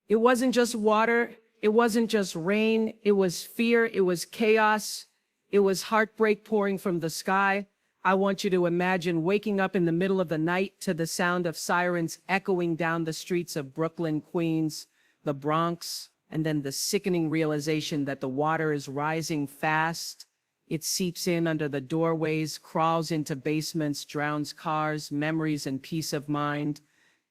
It wasn't just water, it wasn't just rain, it was fear, it was chaos, it was heartbreak pouring from the sky. I want you to imagine waking up in the middle of the night to the sound of sirens echoing down the streets of Brooklyn, Queens, the Bronx, and then the sickening realization that the water is rising fast. It seeps in under the doorways, crawls into basements, drowns cars, memories, and peace of mind.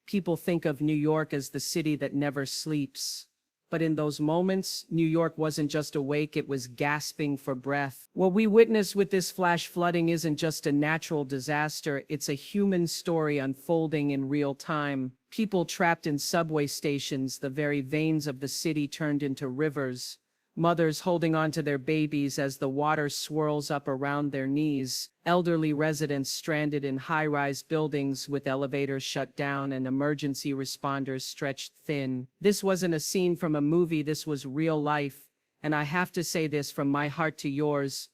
People think of New York as the city that never sleeps. But in those moments, New York wasn't just awake, it was gasping for breath. What we witnessed with this flash flooding isn't just a natural disaster, it's a human story unfolding in real time. People trapped in subway stations, the very veins of the city turned into rivers. Mothers holding on to their babies as the water swirls up around their knees. Elderly residents stranded in high-rise buildings with elevators shut down and emergency responders stretched thin. This wasn't a scene from a movie, this was real life. And I have to say this from my heart to yours.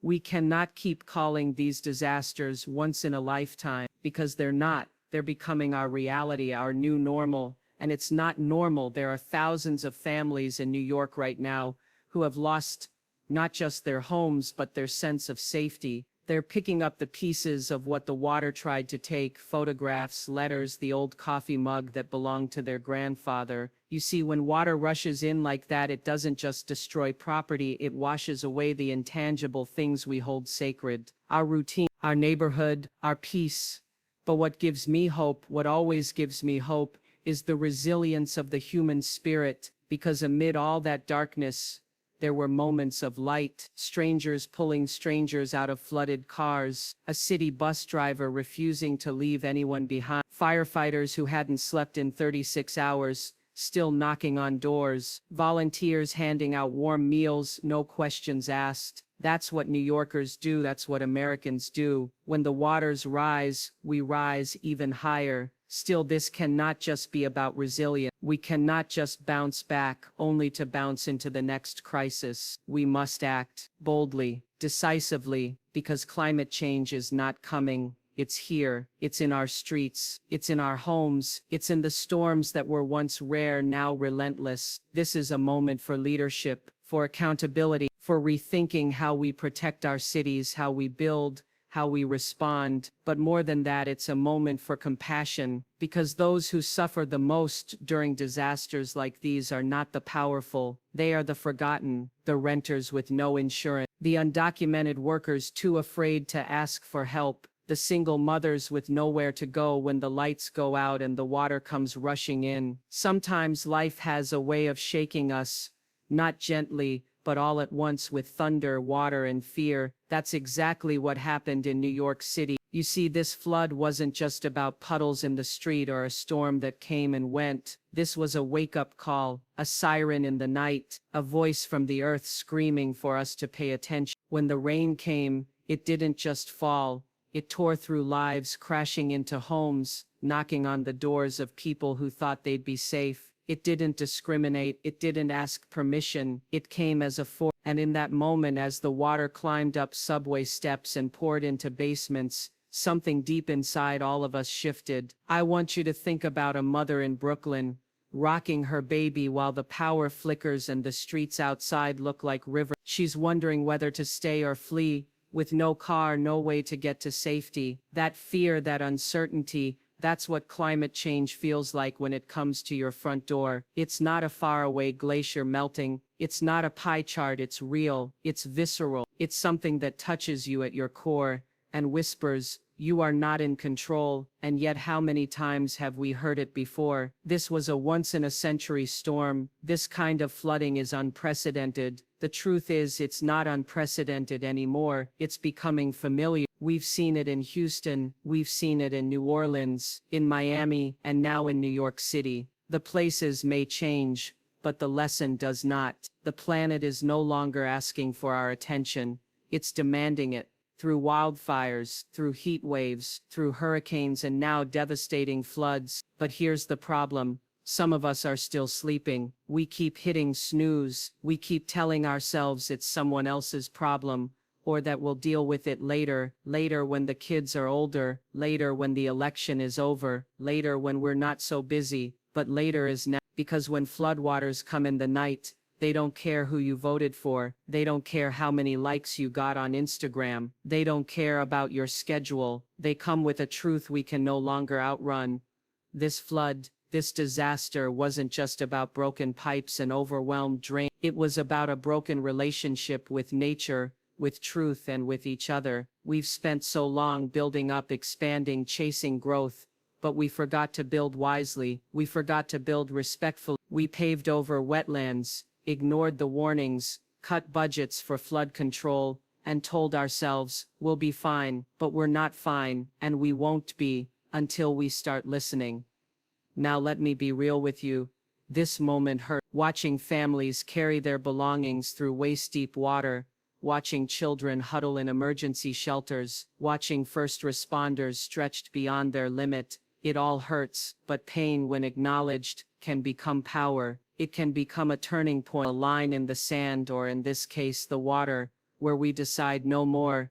We cannot keep calling these disasters once in a lifetime, because they're not. They're becoming our reality, our new normal. And it's not normal. There are thousands of families in New York right now who have lost not just their homes, but their sense of safety. They're picking up the pieces of what the water tried to take: photographs, letters, the old coffee mug that belonged to their grandfather. You see, when water rushes in like that, it doesn't just destroy property, it washes away the intangible things we hold sacred. Our routine, our neighborhood, our peace. But what gives me hope, what always gives me hope, is the resilience of the human spirit, because amid all that darkness, there were moments of light. Strangers pulling strangers out of flooded cars, a city bus driver refusing to leave anyone behind, firefighters who hadn't slept in 36 hours, still knocking on doors, volunteers handing out warm meals, no questions asked. That's what New Yorkers do, that's what Americans do. When the waters rise, we rise even higher. Still, this cannot just be about resilience. We cannot just bounce back, only to bounce into the next crisis. We must act boldly, decisively, because climate change is not coming. It's here. It's in our streets. It's in our homes. It's in the storms that were once rare, now relentless. This is a moment for leadership, for accountability, for rethinking how we protect our cities, how we build, how we respond. But more than that, it's a moment for compassion, because those who suffer the most during disasters like these are not the powerful. They are the forgotten, the renters with no insurance, the undocumented workers too afraid to ask for help, the single mothers with nowhere to go when the lights go out and the water comes rushing in. Sometimes life has a way of shaking us, not gently, but all at once, with thunder, water, and fear. That's exactly what happened in New York City. You see, this flood wasn't just about puddles in the street or a storm that came and went. This was a wake-up call, a siren in the night, a voice from the earth screaming for us to pay attention. When the rain came, it didn't just fall. It tore through lives, crashing into homes, knocking on the doors of people who thought they'd be safe. It didn't discriminate, it didn't ask permission, it came as a force. And in that moment, as the water climbed up subway steps and poured into basements, something deep inside all of us shifted. I want you to think about a mother in Brooklyn, rocking her baby while the power flickers and the streets outside look like rivers. She's wondering whether to stay or flee, with no car, no way to get to safety. That fear, that uncertainty, that's what climate change feels like when it comes to your front door. It's not a faraway glacier melting. It's not a pie chart. It's real. It's visceral. It's something that touches you at your core and whispers, "You are not in control." And yet, how many times have we heard it before? This was a once-in-a-century storm. This kind of flooding is unprecedented. The truth is, it's not unprecedented anymore. It's becoming familiar. We've seen it in Houston, we've seen it in New Orleans, in Miami, and now in New York City. The places may change, but the lesson does not. The planet is no longer asking for our attention. It's demanding it. Through wildfires, through heat waves, through hurricanes, and now devastating floods. But here's the problem. Some of us are still sleeping. We keep hitting snooze. We keep telling ourselves it's someone else's problem, or that we'll deal with it later, later when the kids are older, later when the election is over, later when we're not so busy. But later is now. because when floodwaters come in the night, they don't care who you voted for. They don't care how many likes you got on Instagram. They don't care about your schedule. They come with a truth we can no longer outrun. This flood, this disaster wasn't just about broken pipes and overwhelmed drains. It was about a broken relationship with nature, with truth, and with each other. We've spent so long building up, expanding, chasing growth, but we forgot to build wisely. We forgot to build respectfully. We paved over wetlands, ignored the warnings, cut budgets for flood control, and told ourselves, we'll be fine, but we're not fine, and we won't be, until we start listening. Now let me be real with you. This moment hurt. Watching families carry their belongings through waist-deep water, watching children huddle in emergency shelters, watching first responders stretched beyond their limit, it all hurts, but pain, when acknowledged, can become power. It can become a turning point, a line in the sand, or in this case the water, where we decide no more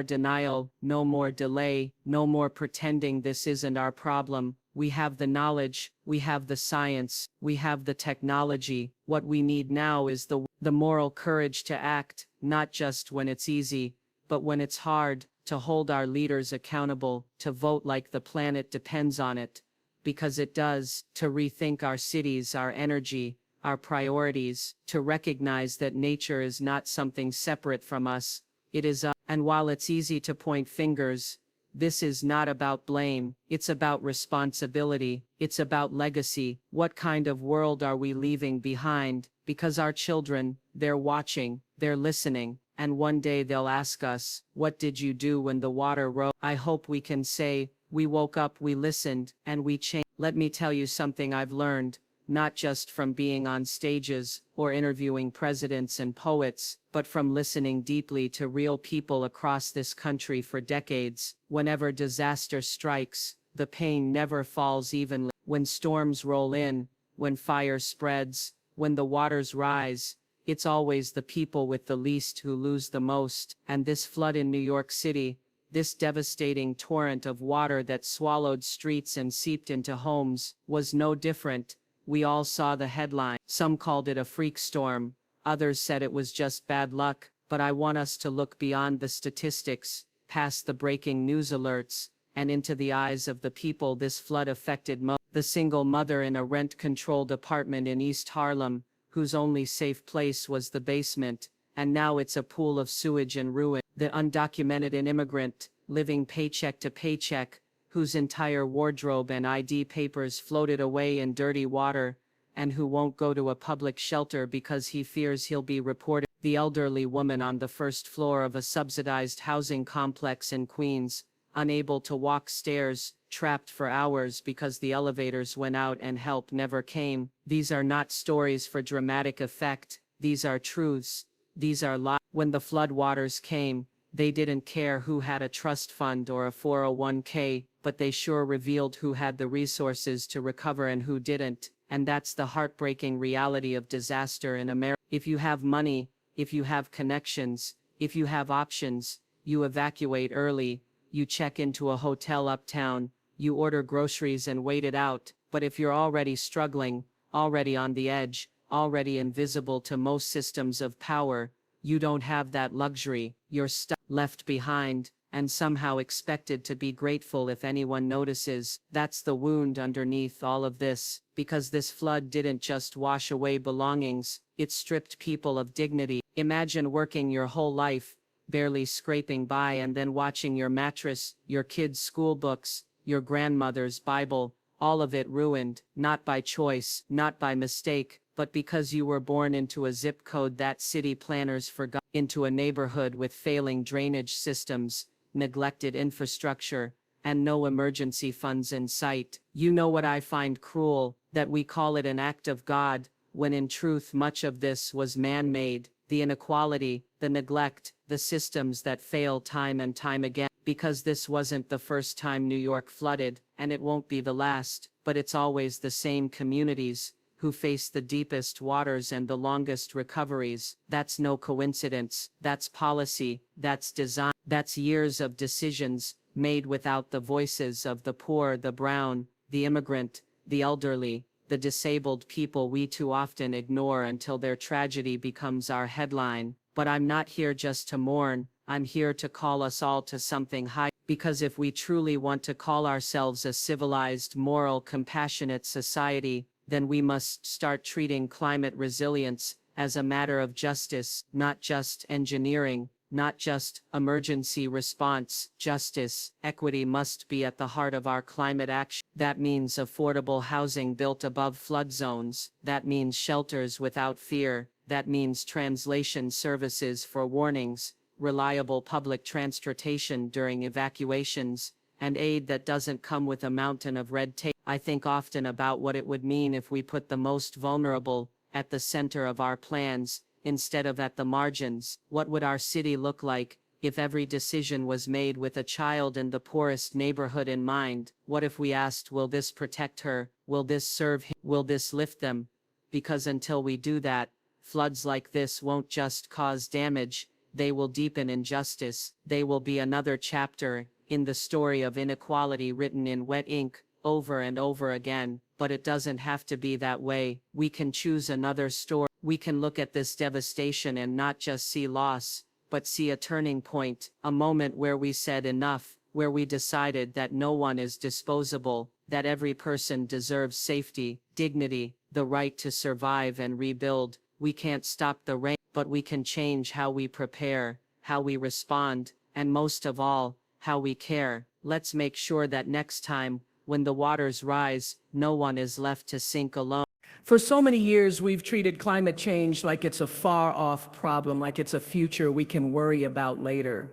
denial, no more delay, no more pretending this isn't our problem. We have the knowledge, we have the science, we have the technology. What we need now is the moral courage to act, not just when it's easy, but when it's hard, to hold our leaders accountable, to vote like the planet depends on it. Because it does, to rethink our cities, our energy, our priorities, to recognize that nature is not something separate from us, it is us. And while it's easy to point fingers, this is not about blame, it's about responsibility, it's about legacy. What kind of world are we leaving behind? Because our children, they're watching, they're listening, and one day they'll ask us, what did you do when the water rose? I hope we can say, we woke up, we listened, and we changed. Let me tell you something I've learned, not just from being on stages or interviewing presidents and poets, but from listening deeply to real people across this country for decades. Whenever disaster strikes, the pain never falls evenly. When storms roll in, when fire spreads, when the waters rise, it's always the people with the least who lose the most. And this flood in New York City, this devastating torrent of water that swallowed streets and seeped into homes, was no different. We all saw the headline. Some called it a freak storm, others said it was just bad luck, but I want us to look beyond the statistics, past the breaking news alerts, and into the eyes of the people this flood affected most. The single mother in a rent-controlled apartment in East Harlem, whose only safe place was the basement, and now it's a pool of sewage and ruin. The undocumented immigrant, living paycheck to paycheck, whose entire wardrobe and ID papers floated away in dirty water, and who won't go to a public shelter because he fears he'll be reported. The elderly woman on the first floor of a subsidized housing complex in Queens, unable to walk stairs, trapped for hours because the elevators went out and help never came. These are not stories for dramatic effect, these are truths, these are lies. When the floodwaters came, they didn't care who had a trust fund or a 401k, but they sure revealed who had the resources to recover and who didn't. And that's the heartbreaking reality of disaster in America. If you have money, if you have connections, if you have options, you evacuate early, you check into a hotel uptown, you order groceries and wait it out. But if you're already struggling, already on the edge, already invisible to most systems of power, you don't have that luxury. You're stuck, left behind, and somehow expected to be grateful if anyone notices. That's the wound underneath all of this, because this flood didn't just wash away belongings, it stripped people of dignity. Imagine working your whole life, barely scraping by, and then watching your mattress, your kids' school books, your grandmother's Bible, all of it ruined, not by choice, not by mistake, but because you were born into a zip code that city planners forgot, into a neighborhood with failing drainage systems, neglected infrastructure, and no emergency funds in sight. You know what I find cruel? That we call it an act of God, when in truth much of this was man-made. The inequality, the neglect, the systems that fail time and time again. Because this wasn't the first time New York flooded, and it won't be the last, but it's always the same communities who face the deepest waters and the longest recoveries. That's no coincidence, that's policy, that's design, that's years of decisions made without the voices of the poor, the brown, the immigrant, the elderly, the disabled people we too often ignore until their tragedy becomes our headline. But I'm not here just to mourn, I'm here to call us all to something higher. Because if we truly want to call ourselves a civilized, moral, compassionate society, then we must start treating climate resilience as a matter of justice, not just engineering, not just emergency response. Justice, equity must be at the heart of our climate action. That means affordable housing built above flood zones. That means shelters without fear. That means translation services for warnings, reliable public transportation during evacuations, and aid that doesn't come with a mountain of red tape. I think often about what it would mean if we put the most vulnerable at the center of our plans, instead of at the margins. What would our city look like if every decision was made with a child in the poorest neighborhood in mind? What if we asked, will this protect her? Will this serve him? Will this lift them? Because until we do that, floods like this won't just cause damage, they will deepen injustice. They will be another chapter in the story of inequality written in wet ink over and over again. But it doesn't have to be that way. We can choose another story. We can look at this devastation and not just see loss, but see a turning point, a moment where we said enough, where we decided that no one is disposable, that every person deserves safety, dignity, the right to survive and rebuild. We can't stop the rain, but we can change how we prepare, how we respond, and most of all, how we care. Let's make sure that next time, when the waters rise, no one is left to sink alone. For so many years, we've treated climate change like it's a far-off problem, like it's a future we can worry about later.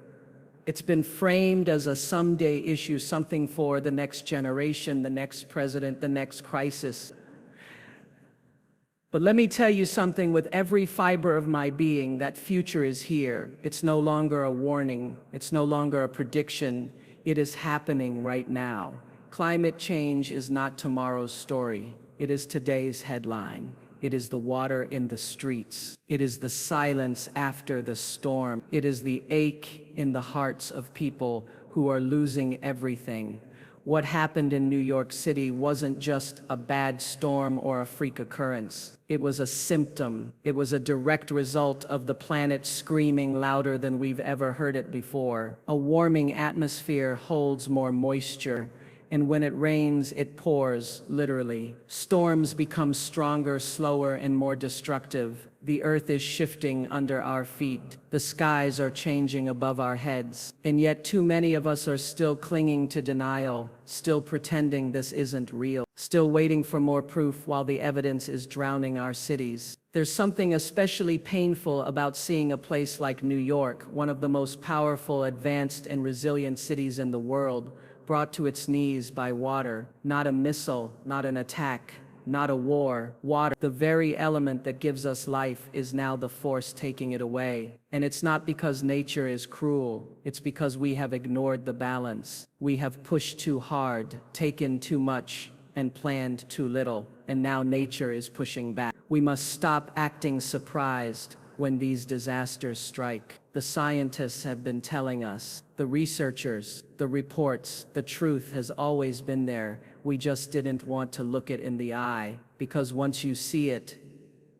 It's been framed as a someday issue, something for the next generation, the next president, the next crisis. But let me tell you something with every fiber of my being, that future is here. It's no longer a warning. It's no longer a prediction. It is happening right now. Climate change is not tomorrow's story. It is today's headline. It is the water in the streets. It is the silence after the storm. It is the ache in the hearts of people who are losing everything. What happened in New York City wasn't just a bad storm or a freak occurrence. It was a symptom. It was a direct result of the planet screaming louder than we've ever heard it before. A warming atmosphere holds more moisture, and when it rains, it pours, literally. Storms become stronger, slower, and more destructive. The earth is shifting under our feet. The skies are changing above our heads. And yet too many of us are still clinging to denial, still pretending this isn't real, still waiting for more proof while the evidence is drowning our cities. There's something especially painful about seeing a place like New York, one of the most powerful, advanced, and resilient cities in the world, brought to its knees by water. Not a missile, not an attack, not a war. Water, the very element that gives us life, is now the force taking it away. And it's not because nature is cruel. It's because we have ignored the balance. We have pushed too hard, taken too much, and planned too little. And now nature is pushing back. We must stop acting surprised when these disasters strike. The scientists have been telling us, the researchers, the reports, the truth has always been there. We just didn't want to look it in the eye, because once you see it,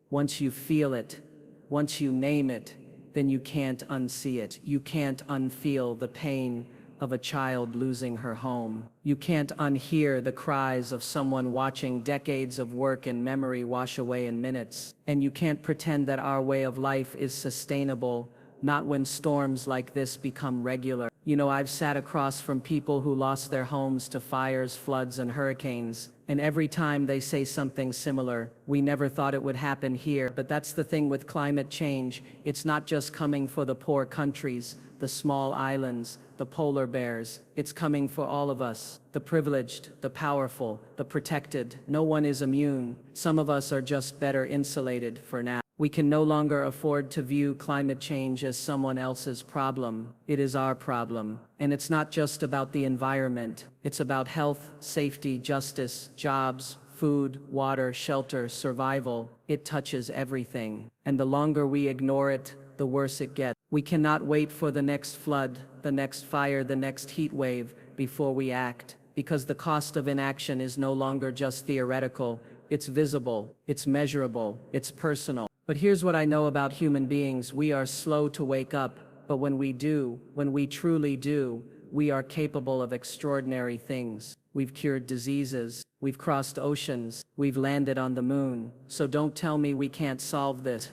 once you feel it, once you name it, then you can't unsee it. You can't unfeel the pain of a child losing her home. You can't unhear the cries of someone watching decades of work and memory wash away in minutes. And you can't pretend that our way of life is sustainable, not when storms like this become regular. You know, I've sat across from people who lost their homes to fires, floods, and hurricanes, and every time they say something similar, we never thought it would happen here. But that's the thing with climate change. It's not just coming for the poor countries, the small islands, the polar bears. It's coming for all of us, the privileged, the powerful, the protected. No one is immune. Some of us are just better insulated for now. We can no longer afford to view climate change as someone else's problem. It is our problem. And it's not just about the environment. It's about health, safety, justice, jobs, food, water, shelter, survival. It touches everything. And the longer we ignore it, the worse it gets. We cannot wait for the next flood, the next fire, the next heat wave before we act, because the cost of inaction is no longer just theoretical. It's visible, it's measurable, it's personal. But here's what I know about human beings: we are slow to wake up, but when we do, when we truly do, we are capable of extraordinary things. We've cured diseases, we've crossed oceans, we've landed on the moon. So don't tell me we can't solve this.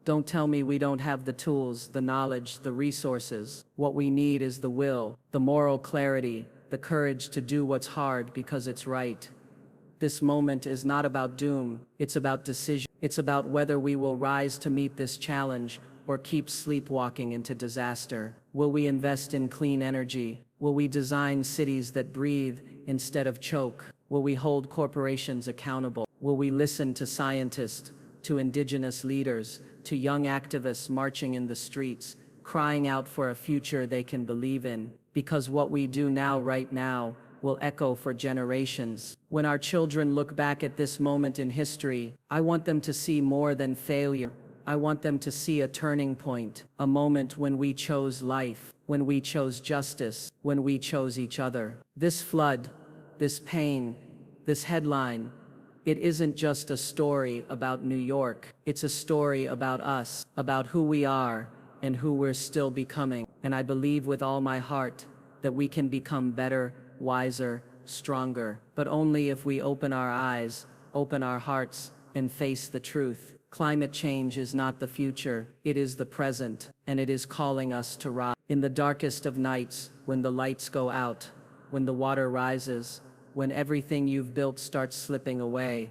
Don't tell me we don't have the tools, the knowledge, the resources. What we need is the will, the moral clarity, the courage to do what's hard because it's right. This moment is not about doom, it's about decision. It's about whether we will rise to meet this challenge or keep sleepwalking into disaster. Will we invest in clean energy? Will we design cities that breathe instead of choke? Will we hold corporations accountable? Will we listen to scientists, to indigenous leaders, to young activists marching in the streets, crying out for a future they can believe in? Because what we do now, right now, will echo for generations. When our children look back at this moment in history, I want them to see more than failure. I want them to see a turning point, a moment when we chose life, when we chose justice, when we chose each other. This flood, this pain, this headline, it isn't just a story about New York. It's a story about us, about who we are and who we're still becoming. And I believe with all my heart that we can become better, wiser, stronger, but only if we open our eyes, open our hearts, and face the truth. Climate change is not the future, it is the present, and it is calling us to rise. In the darkest of nights, when the lights go out, when the water rises, when everything you've built starts slipping away,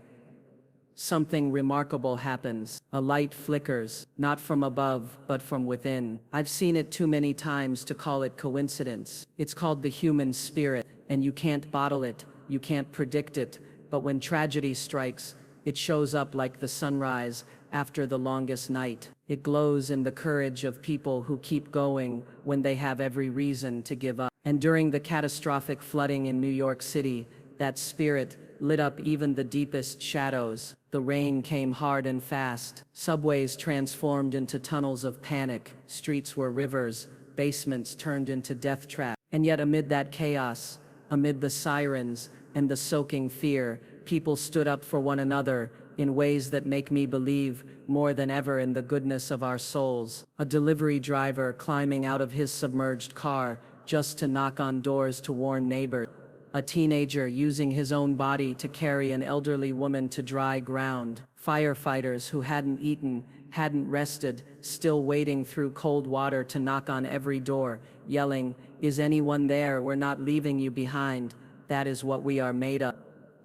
something remarkable happens. A light flickers, not from above, but from within. I've seen it too many times to call it coincidence. It's called the human spirit, and you can't bottle it, you can't predict it, but when tragedy strikes, it shows up like the sunrise after the longest night. It glows in the courage of people who keep going when they have every reason to give up. And during the catastrophic flooding in New York City, that spirit lit up even the deepest shadows. The rain came hard and fast. Subways transformed into tunnels of panic. Streets were rivers. Basements turned into death traps. And yet amid that chaos, amid the sirens and the soaking fear, people stood up for one another in ways that make me believe more than ever in the goodness of our souls. A delivery driver climbing out of his submerged car just to knock on doors to warn neighbors. A teenager using his own body to carry an elderly woman to dry ground. Firefighters who hadn't eaten, hadn't rested, still wading through cold water to knock on every door, yelling, "Is anyone there? We're not leaving you behind." That is what we are made of.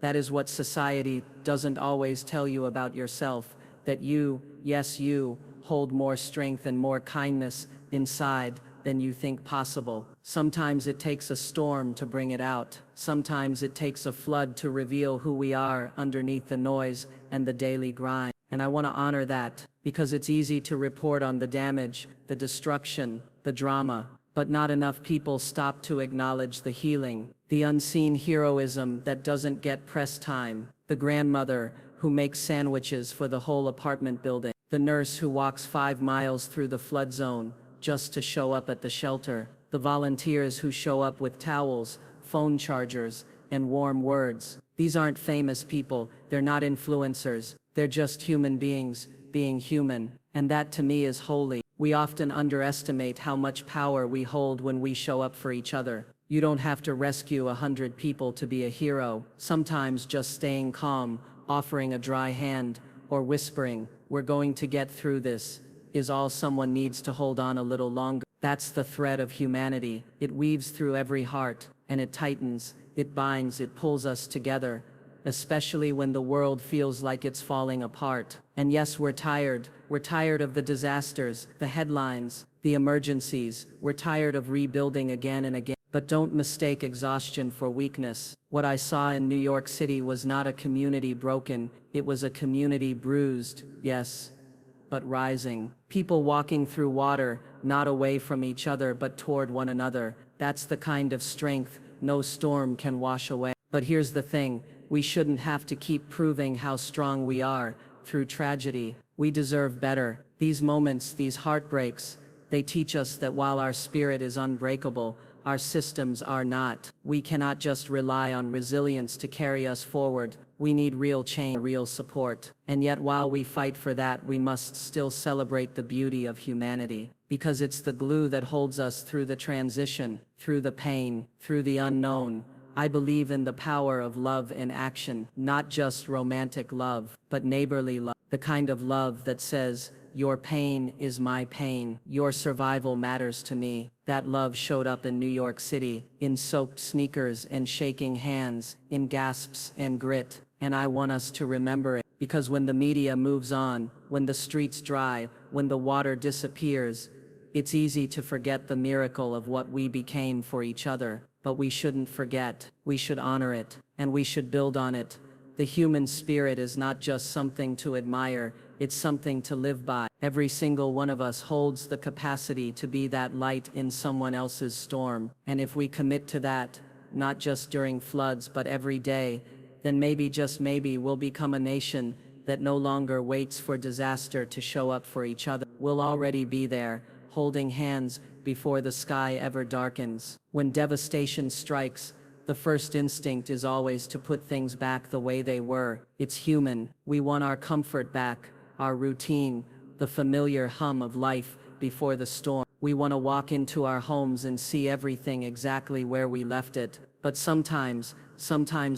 That is what society doesn't always tell you about yourself, that you, yes you, hold more strength and more kindness inside than you think possible. Sometimes it takes a storm to bring it out. Sometimes it takes a flood to reveal who we are underneath the noise and the daily grind. And I want to honor that, because it's easy to report on the damage, the destruction, the drama, but not enough people stop to acknowledge the healing, the unseen heroism that doesn't get press time, the grandmother who makes sandwiches for the whole apartment building, the nurse who walks 5 miles through the flood zone just to show up at the shelter, the volunteers who show up with towels, phone chargers, and warm words. These aren't famous people, they're not influencers, they're just human beings, being human, and that to me is holy. We often underestimate how much power we hold when we show up for each other. You don't have to rescue 100 people to be a hero. Sometimes just staying calm, offering a dry hand, or whispering, "We're going to get through this," is all someone needs to hold on a little longer. That's the thread of humanity. It weaves through every heart, and it tightens, it binds, it pulls us together, especially when the world feels like it's falling apart. And yes, we're tired. We're tired of the disasters, the headlines, the emergencies. We're tired of rebuilding again and again. But don't mistake exhaustion for weakness. What I saw in New York City was not a community broken, it was a community bruised, yes, but rising. People walking through water, not away from each other but toward one another. That's the kind of strength no storm can wash away. But here's the thing, we shouldn't have to keep proving how strong we are through tragedy. We deserve better. These moments, these heartbreaks, they teach us that while our spirit is unbreakable, Our systems are not. We cannot just rely on resilience to carry us forward. We need real change, real support. And yet while we fight for that, we must still celebrate the beauty of humanity. Because it's the glue that holds us through the transition, through the pain, through the unknown. I believe in the power of love in action, not just romantic love, but neighborly love. The kind of love that says, your pain is my pain, your survival matters to me. That love showed up in New York City, in soaked sneakers and shaking hands, in gasps and grit. And I want us to remember it, because when the media moves on, when the streets dry, when the water disappears, it's easy to forget the miracle of what we became for each other. But we shouldn't forget, we should honor it, and we should build on it. The human spirit is not just something to admire, it's something to live by. Every single one of us holds the capacity to be that light in someone else's storm. And if we commit to that, not just during floods but every day, then maybe, just maybe, we'll become a nation that no longer waits for disaster to show up for each other. We'll already be there, holding hands before the sky ever darkens. When devastation strikes, the first instinct is always to put things back the way they were. It's human. We want our comfort back, our routine, the familiar hum of life before the storm. We want to walk into our homes and see everything exactly where we left it. But sometimes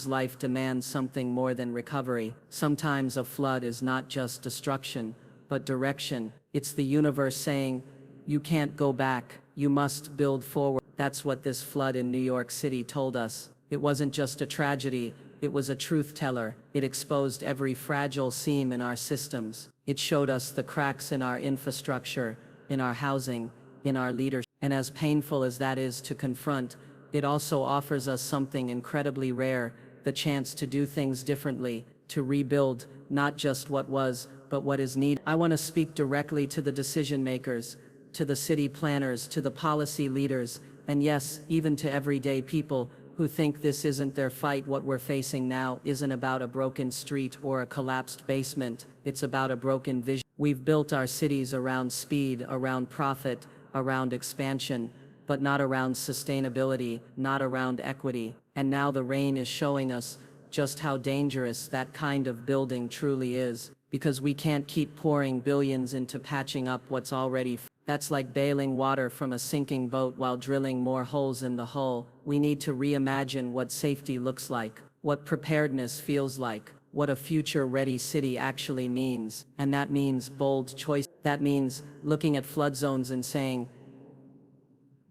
life demands something more than recovery. Sometimes a flood is not just destruction, but direction. It's the universe saying, you can't go back, you must build forward. That's what this flood in New York City told us. It wasn't just a tragedy, it was a truth teller. It exposed every fragile seam in our systems. It showed us the cracks in our infrastructure, in our housing, in our leadership. And as painful as that is to confront, it also offers us something incredibly rare, the chance to do things differently, to rebuild not just what was, but what is needed. I want to speak directly to the decision makers, to the city planners, to the policy leaders, and yes, even to everyday people who think this isn't their fight. What we're facing now isn't about a broken street or a collapsed basement, it's about a broken vision. We've built our cities around speed, around profit, around expansion, but not around sustainability, not around equity. And now the rain is showing us just how dangerous that kind of building truly is, because we can't keep pouring billions into patching up what's already. That's like bailing water from a sinking boat while drilling more holes in the hull. We need to reimagine what safety looks like, what preparedness feels like, what a future-ready city actually means. And that means bold choice. That means looking at flood zones and saying,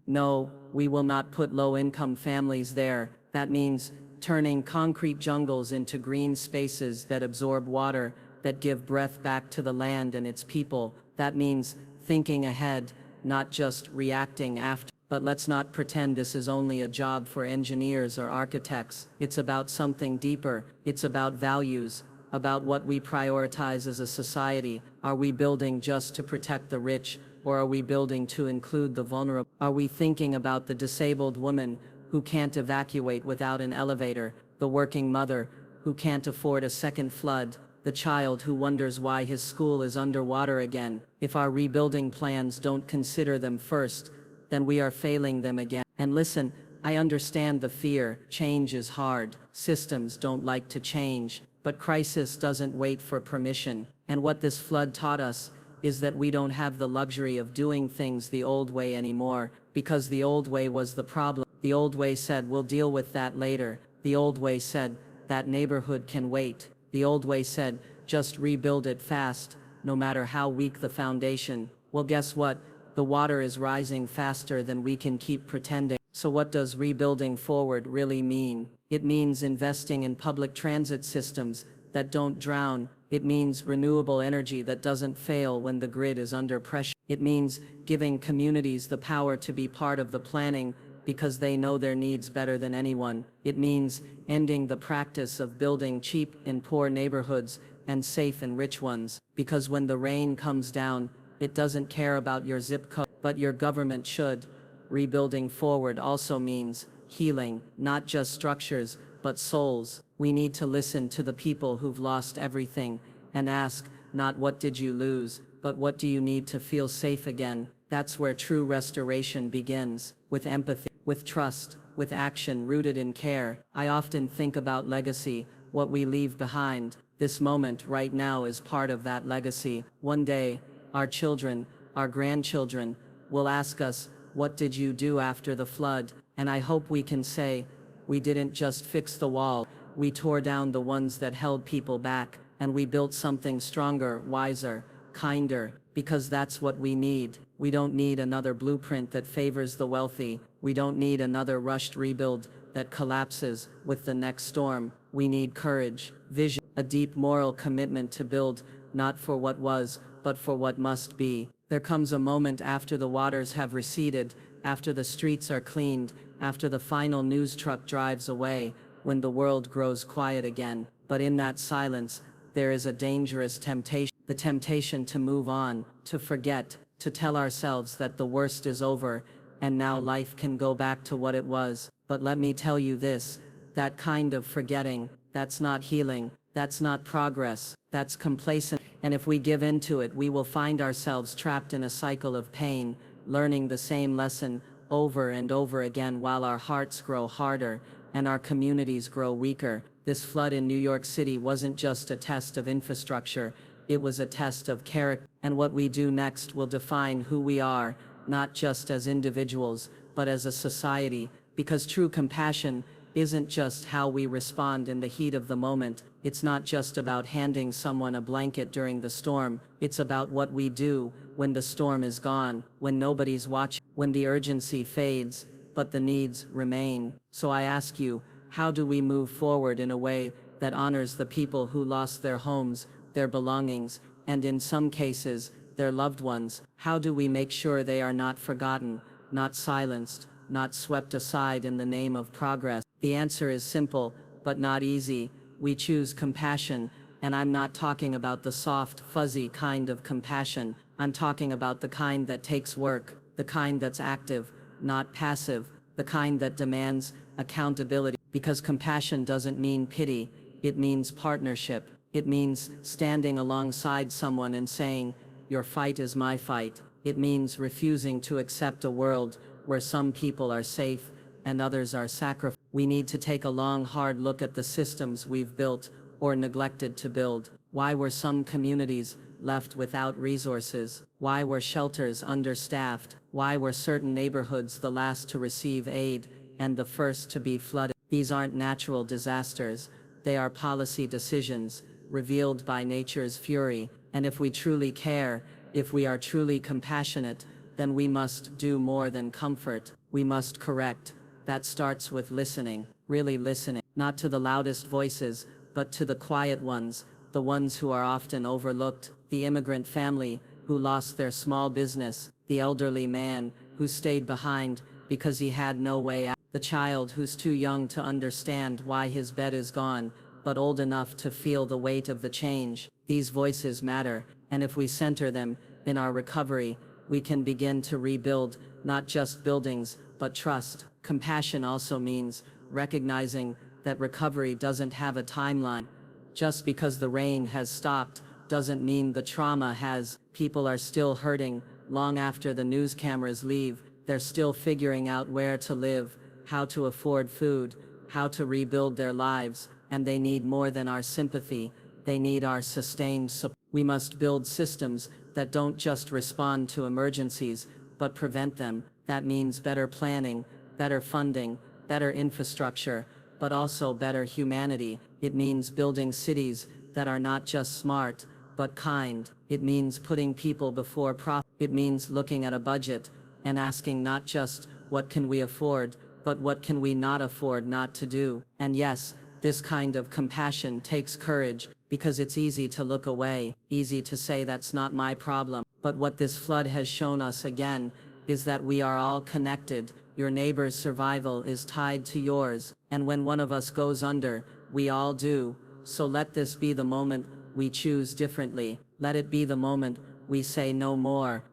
no, we will not put low-income families there. That means turning concrete jungles into green spaces that absorb water, that give breath back to the land and its people. That means thinking ahead, not just reacting after. But let's not pretend this is only a job for engineers or architects. It's about something deeper. It's about values, about what we prioritize as a society. Are we building just to protect the rich, or are we building to include the vulnerable? Are we thinking about the disabled woman who can't evacuate without an elevator, the working mother who can't afford a second flood, the child who wonders why his school is underwater again? If our rebuilding plans don't consider them first, then we are failing them again. And listen, I understand the fear. Change is hard. Systems don't like to change. But crisis doesn't wait for permission. And what this flood taught us is that we don't have the luxury of doing things the old way anymore, because the old way was the problem. The old way said, we'll deal with that later. The old way said, that neighborhood can wait. The old way said, just rebuild it fast, no matter how weak the foundation. Well, guess what? The water is rising faster than we can keep pretending. So what does rebuilding forward really mean? It means investing in public transit systems that don't drown. It means renewable energy that doesn't fail when the grid is under pressure. It means giving communities the power to be part of the planning because they know their needs better than anyone. It means ending the practice of building cheap in poor neighborhoods and safe in rich ones, because when the rain comes down, it doesn't care about your zip code, but your government should. Rebuilding forward also means healing, not just structures, but souls. We need to listen to the people who've lost everything and ask, not what did you lose, but what do you need to feel safe again? That's where true restoration begins, with empathy. with trust, with action rooted in care. I often think about legacy, what we leave behind. This moment right now is part of that legacy. One day, our children, our grandchildren, will ask us, what did you do after the flood? And I hope we can say, we didn't just fix the wall, we tore down the ones that held people back, and we built something stronger, wiser, kinder, because that's what we need. We don't need another blueprint that favors the wealthy. We don't need another rushed rebuild that collapses with the next storm. We need courage, vision, a deep moral commitment to build, not for what was, but for what must be. There comes a moment after the waters have receded, after the streets are cleaned, after the final news truck drives away, when the world grows quiet again. But in that silence, there is a dangerous temptation, the temptation to move on, to forget, to tell ourselves that the worst is over, and now life can go back to what it was. But let me tell you this, that kind of forgetting, that's not healing, that's not progress, that's complacent. And if we give in to it, we will find ourselves trapped in a cycle of pain, learning the same lesson over and over again while our hearts grow harder and our communities grow weaker. This flood in New York City wasn't just a test of infrastructure, it was a test of character. And what we do next will define who we are, not just as individuals, but as a society, because true compassion isn't just how we respond in the heat of the moment. It's not just about handing someone a blanket during the storm. It's about what we do when the storm is gone, when nobody's watching, when the urgency fades, but the needs remain. So I ask you, how do we move forward in a way that honors the people who lost their homes, their belongings, and in some cases, their loved ones? How do we make sure they are not forgotten, not silenced, not swept aside in the name of progress? The answer is simple, but not easy. We choose compassion, and I'm not talking about the soft, fuzzy kind of compassion. I'm talking about the kind that takes work, the kind that's active, not passive, the kind that demands accountability. Because compassion doesn't mean pity, it means partnership. It means standing alongside someone and saying, your fight is my fight. It means refusing to accept a world where some people are safe and others are sacrificed. We need to take a long, hard look at the systems we've built or neglected to build. Why were some communities left without resources? Why were shelters understaffed? Why were certain neighborhoods the last to receive aid and the first to be flooded? These aren't natural disasters. They are policy decisions revealed by nature's fury. And if we truly care, if we are truly compassionate, then we must do more than comfort. We must correct. That starts with listening, really listening, not to the loudest voices, but to the quiet ones, the ones who are often overlooked, the immigrant family who lost their small business, the elderly man who stayed behind because he had no way out, the child who's too young to understand why his bed is gone, but old enough to feel the weight of the change. These voices matter, and if we center them in our recovery, we can begin to rebuild not just buildings, but trust. Compassion also means recognizing that recovery doesn't have a timeline. Just because the rain has stopped doesn't mean the trauma has. People are still hurting long after the news cameras leave. They're still figuring out where to live, how to afford food, how to rebuild their lives, and they need more than our sympathy. They need our sustained support. We must build systems that don't just respond to emergencies, but prevent them. That means better planning, better funding, better infrastructure, but also better humanity. It means building cities that are not just smart, but kind. It means putting people before profit. It means looking at a budget and asking not just what can we afford, but what can we not afford not to do. And yes, this kind of compassion takes courage, because it's easy to look away, easy to say that's not my problem. But what this flood has shown us again is that we are all connected. Your neighbor's survival is tied to yours, and when one of us goes under, we all do. So let this be the moment we choose differently. Let it be the moment we say no more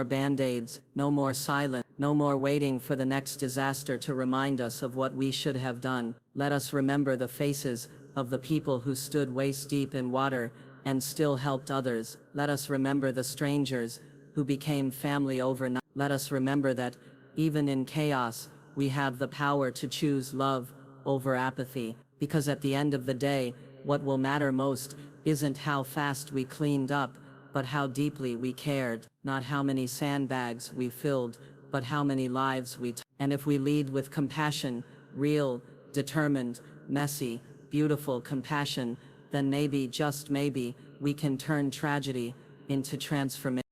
band-aids, no more silence, no more waiting for the next disaster to remind us of what we should have done. Let us remember the faces of the people who stood waist-deep in water and still helped others. Let us remember the strangers who became family overnight. Let us remember that, even in chaos, we have the power to choose love over apathy. Because at the end of the day, what will matter most isn't how fast we cleaned up, but how deeply we cared. Not how many sandbags we filled, but how many lives we touched. And if we lead with compassion, real, determined, messy, beautiful compassion, then maybe, just maybe, we can turn tragedy into transformation.